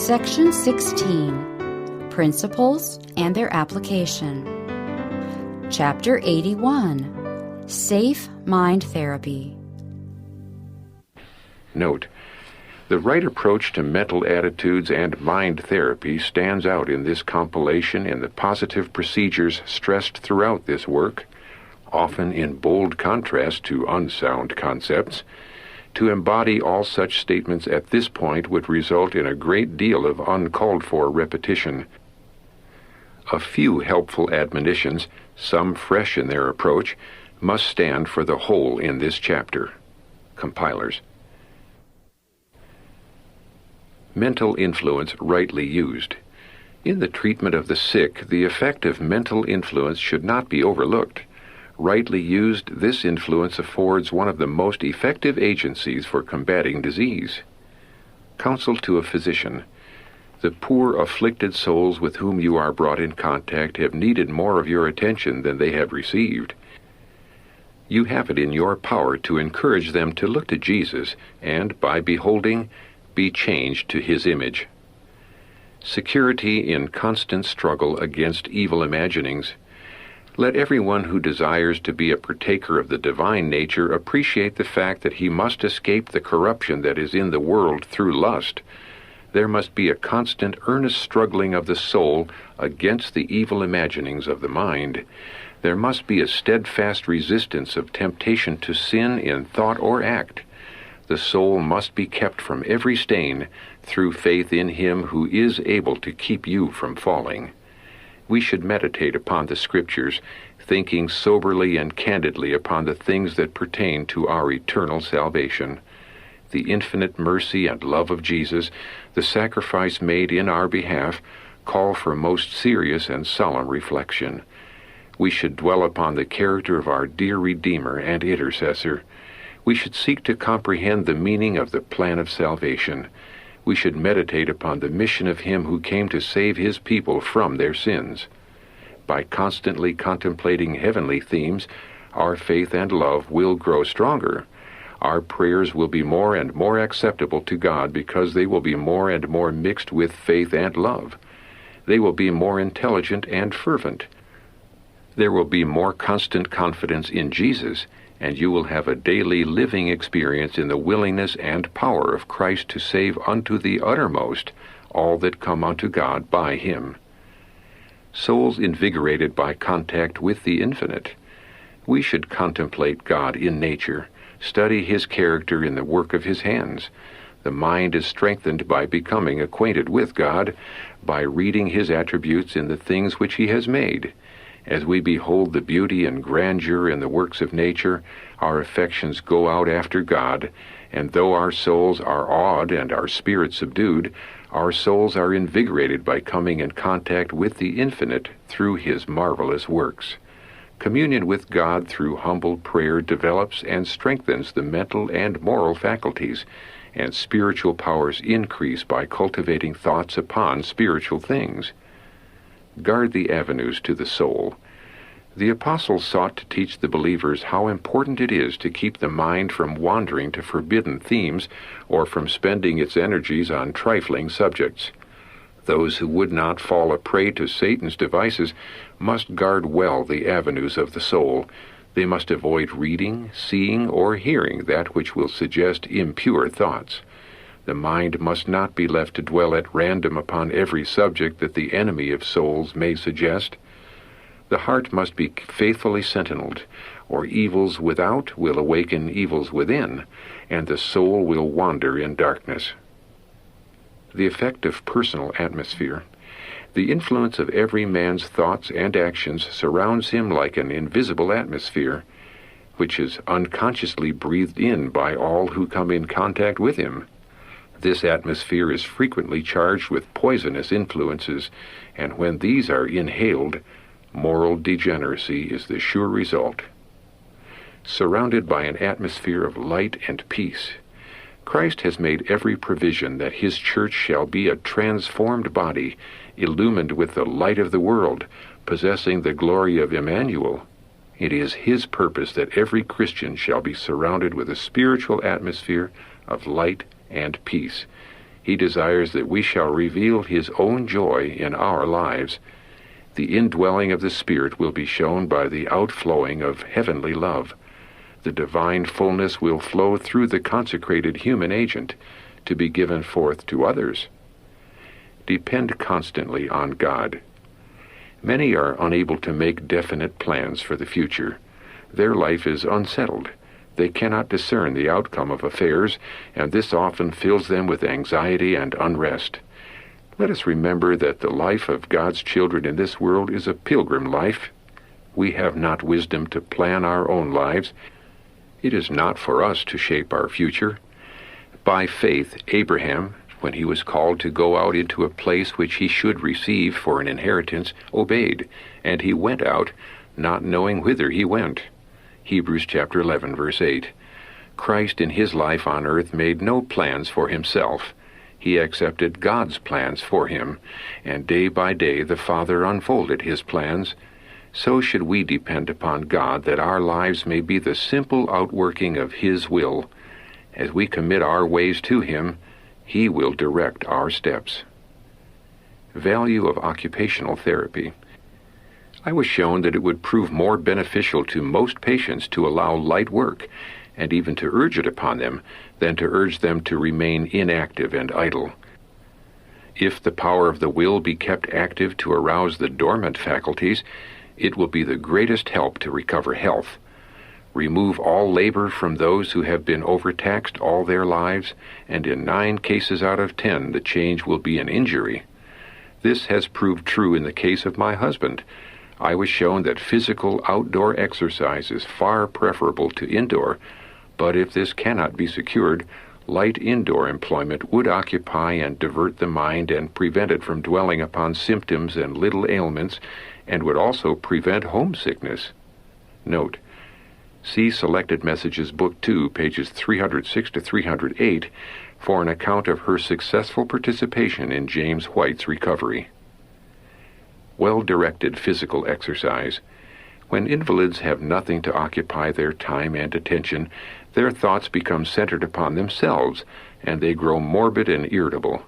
Section 16, Principles and Their Application. Chapter 81, Safe Mind Therapy. Note: the right approach to mental attitudes and mind therapy stands out in this compilation in the positive procedures stressed throughout this work, often in bold contrast to unsound concepts. To embody all such statements at this point would result in a great deal of uncalled-for repetition. A few helpful admonitions, some fresh in their approach, must stand for the whole in this chapter. Compilers. Mental influence rightly used. In the treatment of the sick, the effect of mental influence should not be overlooked. Rightly used, this influence affords one of the most effective agencies for combating disease. Counsel to a physician. The poor, afflicted souls with whom you are brought in contact have needed more of your attention than they have received. You have it in your power to encourage them to look to Jesus and, by beholding, be changed to His image. Security in constant struggle against evil imaginings. Let everyone who desires to be a partaker of the divine nature appreciate the fact that he must escape the corruption that is in the world through lust. There must be a constant, earnest struggling of the soul against the evil imaginings of the mind. There must be a steadfast resistance of temptation to sin in thought or act. The soul must be kept from every stain through faith in Him who is able to keep you from falling. We should meditate upon the Scriptures, thinking soberly and candidly upon the things that pertain to our eternal salvation. The infinite mercy and love of Jesus, the sacrifice made in our behalf, call for most serious and solemn reflection. We should dwell upon the character of our dear Redeemer and Intercessor. We should seek to comprehend the meaning of the plan of salvation. We should meditate upon the mission of Him who came to save His people from their sins. By constantly contemplating heavenly themes, our faith and love will grow stronger. Our prayers will be more and more acceptable to God because they will be more and more mixed with faith and love. They will be more intelligent and fervent. There will be more constant confidence in Jesus, and you will have a daily living experience in the willingness and power of Christ to save unto the uttermost all that come unto God by Him. Souls invigorated by contact with the infinite. We should contemplate God in nature, study His character in the work of His hands. The mind is strengthened by becoming acquainted with God, by reading His attributes in the things which He has made. As we behold the beauty and grandeur in the works of nature, our affections go out after God, and though our souls are awed and our spirits subdued, our souls are invigorated by coming in contact with the infinite through His marvelous works. Communion with God through humble prayer develops and strengthens the mental and moral faculties, and spiritual powers increase by cultivating thoughts upon spiritual things. Guard the avenues to the soul. The apostles sought to teach the believers how important it is to keep the mind from wandering to forbidden themes or from spending its energies on trifling subjects. Those who would not fall a prey to Satan's devices must guard well the avenues of the soul. They must avoid reading, seeing, or hearing that which will suggest impure thoughts. The mind must not be left to dwell at random upon every subject that the enemy of souls may suggest. The heart must be faithfully sentineled, or evils without will awaken evils within, and the soul will wander in darkness. The effect of personal atmosphere. The influence of every man's thoughts and actions surrounds him like an invisible atmosphere, which is unconsciously breathed in by all who come in contact with him. This atmosphere is frequently charged with poisonous influences, and when these are inhaled, moral degeneracy is the sure result. Surrounded by an atmosphere of light and peace, Christ has made every provision that His church shall be a transformed body, illumined with the light of the world, possessing the glory of Emmanuel. It is His purpose that every Christian shall be surrounded with a spiritual atmosphere of light and peace. He desires that we shall reveal His own joy in our lives. The indwelling of the Spirit will be shown by the outflowing of heavenly love. The divine fullness will flow through the consecrated human agent to be given forth to others. Depend constantly on God. Many are unable to make definite plans for the future. Their life is unsettled. They cannot discern the outcome of affairs, and this often fills them with anxiety and unrest. Let us remember that the life of God's children in this world is a pilgrim life. We have not wisdom to plan our own lives. It is not for us to shape our future. By faith, Abraham, when he was called to go out into a place which he should receive for an inheritance, obeyed, and he went out, not knowing whither he went. Hebrews chapter 11, verse 8. Christ in his life on earth made no plans for himself. He accepted God's plans for him, and day by day the Father unfolded his plans. So should we depend upon God that our lives may be the simple outworking of His will. As we commit our ways to Him, He will direct our steps. Value of occupational therapy. I was shown that it would prove more beneficial to most patients to allow light work, and even to urge it upon them, than to urge them to remain inactive and idle. If the power of the will be kept active to arouse the dormant faculties, it will be the greatest help to recover health. Remove all labor from those who have been overtaxed all their lives, and in 9 cases out of 10 the change will be an injury. This has proved true in the case of my husband. I was shown that physical outdoor exercise is far preferable to indoor, but if this cannot be secured, light indoor employment would occupy and divert the mind and prevent it from dwelling upon symptoms and little ailments, and would also prevent homesickness. Note: see Selected Messages, Book 2, pages 306 to 308, for an account of her successful participation in James White's recovery. Well-directed physical exercise. When invalids have nothing to occupy their time and attention, their thoughts become centered upon themselves, and they grow morbid and irritable.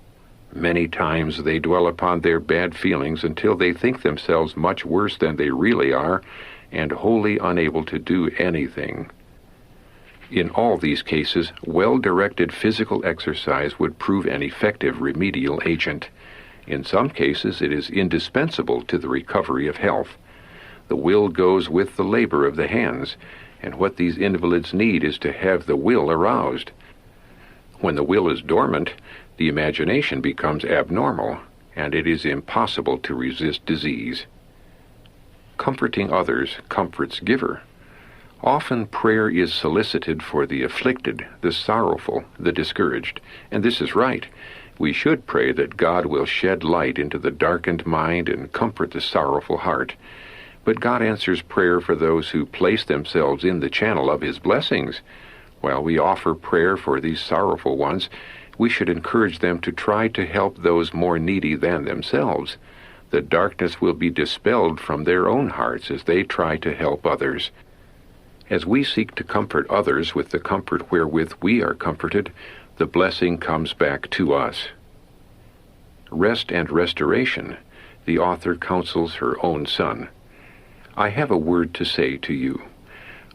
Many times they dwell upon their bad feelings until they think themselves much worse than they really are, and wholly unable to do anything. In all these cases, well-directed physical exercise would prove an effective remedial agent. In some cases, it is indispensable to the recovery of health. The will goes with the labor of the hands, and what these invalids need is to have the will aroused. When the will is dormant, the imagination becomes abnormal, and it is impossible to resist disease. Comforting others comforts giver. Often prayer is solicited for the afflicted, the sorrowful, the discouraged, and this is right. We should pray that God will shed light into the darkened mind and comfort the sorrowful heart. But God answers prayer for those who place themselves in the channel of His blessings. While we offer prayer for these sorrowful ones, we should encourage them to try to help those more needy than themselves. The darkness will be dispelled from their own hearts as they try to help others. As we seek to comfort others with the comfort wherewith we are comforted, the blessing comes back to us. Rest and restoration. The author counsels her own son. I have a word to say to you.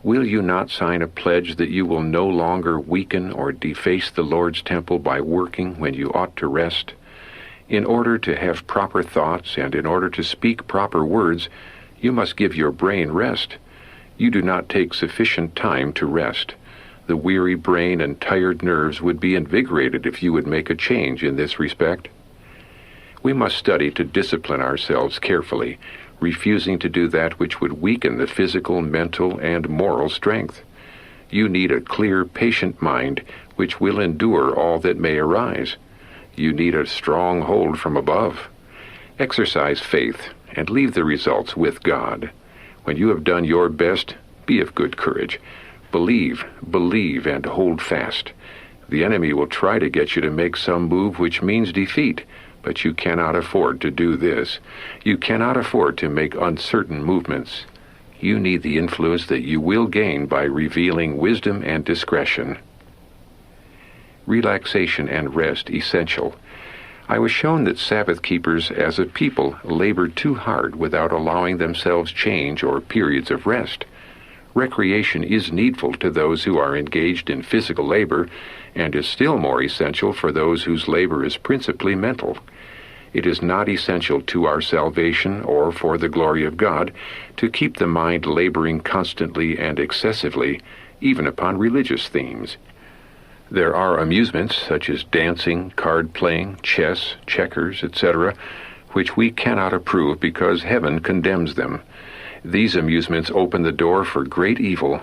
Will you not sign a pledge that you will no longer weaken or deface the Lord's temple by working when you ought to rest? In order to have proper thoughts and in order to speak proper words, you must give your brain rest. You do not take sufficient time to rest. The weary brain and tired nerves would be invigorated if you would make a change in this respect. We must study to discipline ourselves carefully, refusing to do that which would weaken the physical, mental, and moral strength. You need a clear, patient mind which will endure all that may arise. You need a strong hold from above. Exercise faith and leave the results with God. When you have done your best, be of good courage. Believe, and hold fast. The enemy will try to get you to make some move which means defeat, but you cannot afford to do this. You cannot afford to make uncertain movements. You need the influence that you will gain by revealing wisdom and discretion. relaxation and rest essential. I was shown that Sabbath keepers as a people labored too hard without allowing themselves change or periods of rest. Recreation is needful to those who are engaged in physical labor, and is still more essential for those whose labor is principally mental. It is not essential to our salvation or for the glory of God to keep the mind laboring constantly and excessively, even upon religious themes. There are amusements such as dancing, card-playing, chess, checkers, etc., which we cannot approve because heaven condemns them. These amusements open the door for great evil.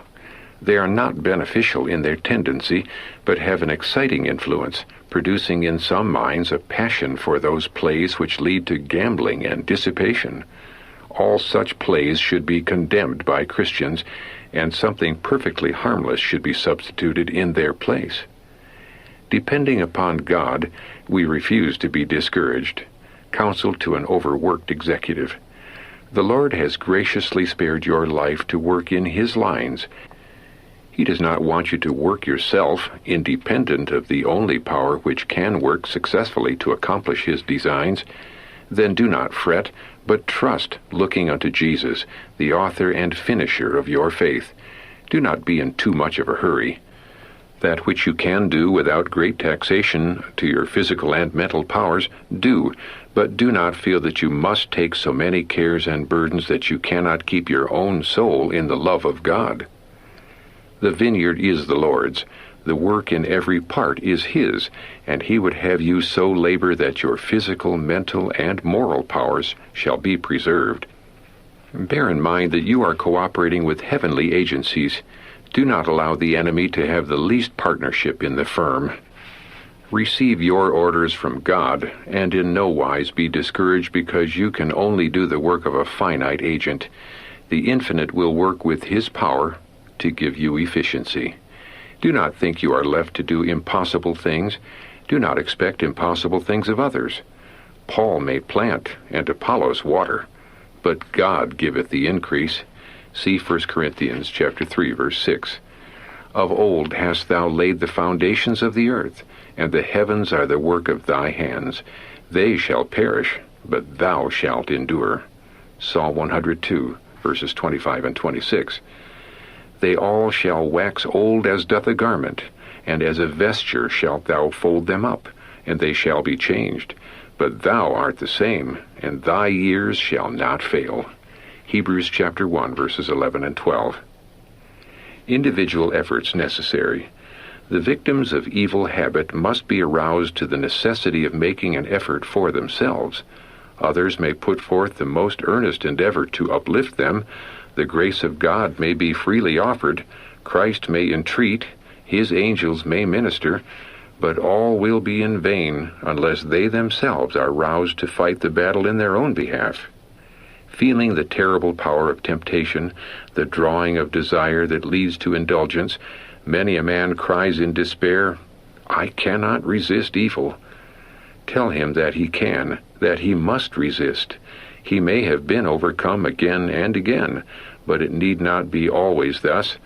They are not beneficial in their tendency, but have an exciting influence, producing in some minds a passion for those plays which lead to gambling and dissipation. All such plays should be condemned by Christians, and something perfectly harmless should be substituted in their place. Depending upon God, we refuse to be discouraged. Counsel to an overworked executive. The Lord has graciously spared your life to work in His lines. He does not want you to work yourself, independent of the only power which can work successfully to accomplish His designs. Then do not fret, but trust, looking unto Jesus, the author and finisher of your faith. Do not be in too much of a hurry. That which you can do without great taxation to your physical and mental powers, do, but do not feel that you must take so many cares and burdens that you cannot keep your own soul in the love of God. The vineyard is the Lord's. The work in every part is His, and He would have you so labor that your physical, mental, and moral powers shall be preserved. Bear in mind that you are cooperating with heavenly agencies. Do not allow the enemy to have the least partnership in the firm. Receive your orders from God, and in no wise be discouraged because you can only do the work of a finite agent. The infinite will work with His power to give you efficiency. Do not think you are left to do impossible things. Do not expect impossible things of others. Paul may plant, and Apollos water, but God giveth the increase. See 1 Corinthians chapter 3, verse 6. Of old hast thou laid the foundations of the earth, and the heavens are the work of thy hands. They shall perish, but thou shalt endure. Psalm 102, verses 25 and 26. They all shall wax old as doth a garment, and as a vesture shalt thou fold them up, and they shall be changed. But thou art the same, and thy years shall not fail. Hebrews chapter 1, verses 11 and 12. Individual efforts necessary. The victims of evil habit must be aroused to the necessity of making an effort for themselves. Others may put forth the most earnest endeavor to uplift them. The grace of God may be freely offered. Christ may entreat. His angels may minister. But all will be in vain unless they themselves are roused to fight the battle in their own behalf. Feeling the terrible power of temptation, the drawing of desire that leads to indulgence, many a man cries in despair, "I cannot resist evil." Tell him that he can, that he must resist. He may have been overcome again and again, but it need not be always thus.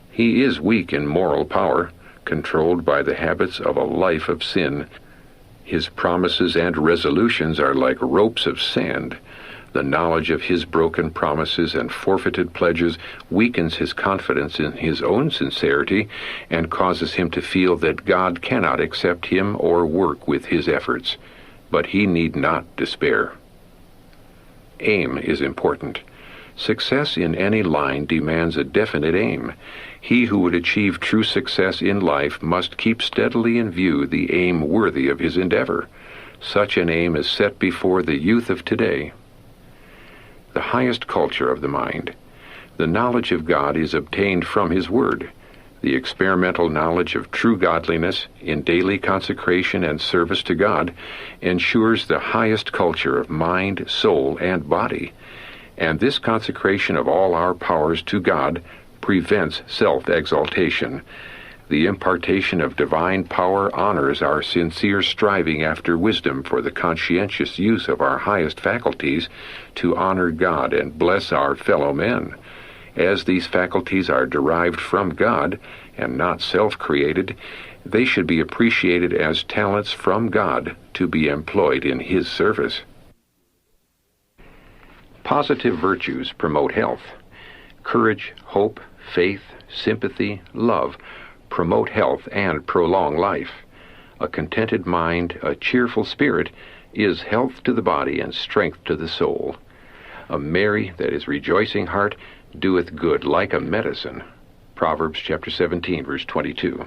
He is weak in moral power, controlled by the habits of a life of sin. His promises and resolutions are like ropes of sand. The knowledge of his broken promises and forfeited pledges weakens his confidence in his own sincerity and causes him to feel that God cannot accept him or work with his efforts. But he need not despair. Aim is important. Success in any line demands a definite aim. He who would achieve true success in life must keep steadily in view the aim worthy of his endeavor. Such an aim is set before the youth of today. The highest culture of the mind. The knowledge of God is obtained from His Word. The experimental knowledge of true godliness in daily consecration and service to God ensures the highest culture of mind, soul, and body. And this consecration of all our powers to God prevents self-exaltation. The impartation of divine power honors our sincere striving after wisdom for the conscientious use of our highest faculties to honor God and bless our fellow men. As these faculties are derived from God and not self-created, They should be appreciated as talents from God to be employed in His service. Positive virtues promote health. Courage, hope, faith, sympathy, love promote health and prolong life. A contented mind, a cheerful spirit, is health to the body and strength to the soul. A merry, that is rejoicing heart, doeth good like a medicine. Proverbs chapter 17, verse 22.